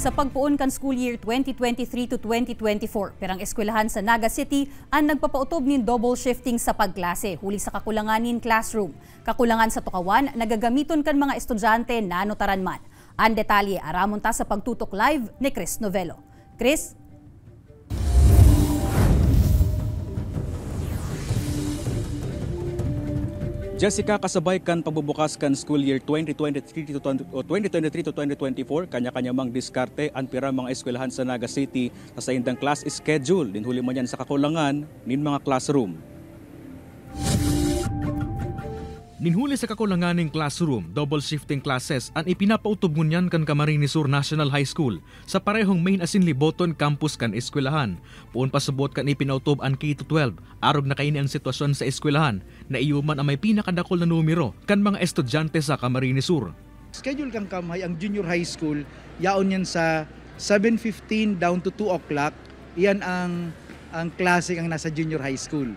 Sa pagpuon kan school year 2023 to 2024, perang eskwelahan sa Naga City ang nagpapautob nin double shifting sa pagklase, huli sa kakulanganin classroom. Kakulangan sa tukawan, nagagamiton kan mga estudyante na notaran man. Ang detalye aramon ta sa pagtutok live ni Chris Novelo. Chris? Jessica, kasabay kan pagbubukas kan school year 2023 to 2024, kanya-kanya mang diskarte ang pira mga eskwelahan sa Naga City sa indang class schedule. Dinhuli man yan sa kakulangan nin mga classroom. Ninhuli sa kakulanganing classroom, double shifting classes ang ipinapautob ngunyan kan Camarines Sur National High School sa parehong main asin liboton campus kan eskwelahan. Puon pasubot kan ipinautob ang K-12, arog na kaini ang sitwasyon sa eskwelahan na iyuman ang may pinakadakol na numero kan mga estudyante sa Camarines Sur. Schedule kang kamay ang junior high school, yaon yan sa 7:15 down to 2 o'clock. Iyan ang klase ang nasa junior high school.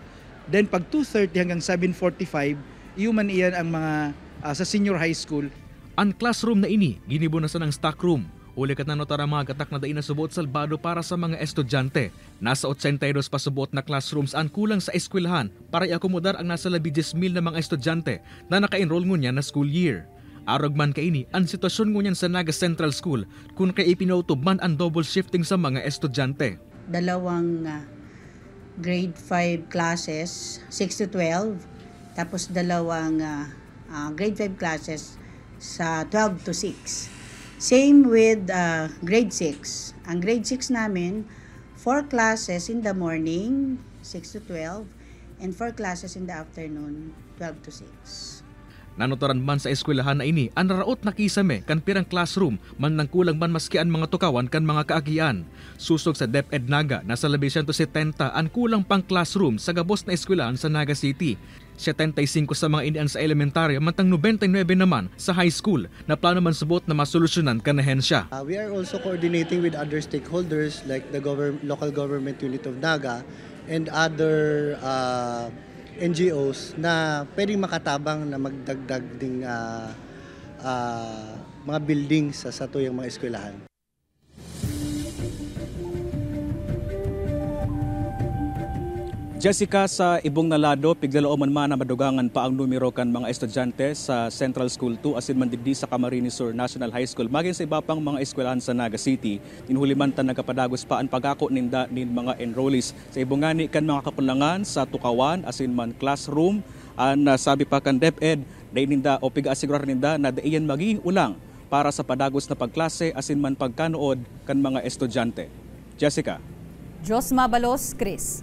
Then pag 2:30 hanggang 7:45, iuman iyan ang mga sa senior high school. Ang classroom na ini, ginibunasan ng stock room. Uli kat na notara mga gatak na dain na subot salbado para sa mga estudyante. Nasa 82 pasubot na classrooms ang kulang sa eskwelahan para iakomodar ang nasa 10,000 na mga estudyante na naka-enroll ngunyan na school year. Arog man kaini ang sitwasyon ngunyan sa Naga Central School kung kay ipinautob man ang double shifting sa mga estudyante. Dalawang grade 5 classes, 6 to 12. Tapos dalawang grade 5 classes sa 12 to 6. Same with grade 6. Ang grade 6 namin, 4 classes in the morning, 6 to 12, and 4 classes in the afternoon, 12 to 6. Nanotaran man sa eskwelahan na ini, ang naraot na kisame kan pirang classroom man nang kulang man maski ang mga tukawan kan mga kaagian. Susog sa DepEd Naga, nasa 170 ang kulang pang classroom sa gabos na eskwelahan sa Naga City. 75 sa mga inian sa elementarya, mantang 99 naman sa high school na plano man subot na masolusyonan kan ahensya. We are also coordinating with other stakeholders like the local government unit of Naga and other NGOs na pwedeng makatabang na magdagdag ding mga buildings sa tuyang mga eskwelahan. Jessica, sa ibong nalado, piglalooman man na madugangan pa ang numero kan mga estudyante sa Central School 2 asin man digdi sa Camarines Sur National High School. Maging sa iba pang mga eskwelahan sa Naga City, inhuli man tan nagapadagos pa ang pagako ninda nin mga enrollees. Sa ibong ngani kan mga kapulangan sa tukawan asin man classroom, sabi pa kan DepEd, day ninda o piga-asigurar ninda na daiyan maging ulang para sa padagos na pagklase asin man pagkanood kan mga estudyante. Jessica. Jos Mabalos, Chris.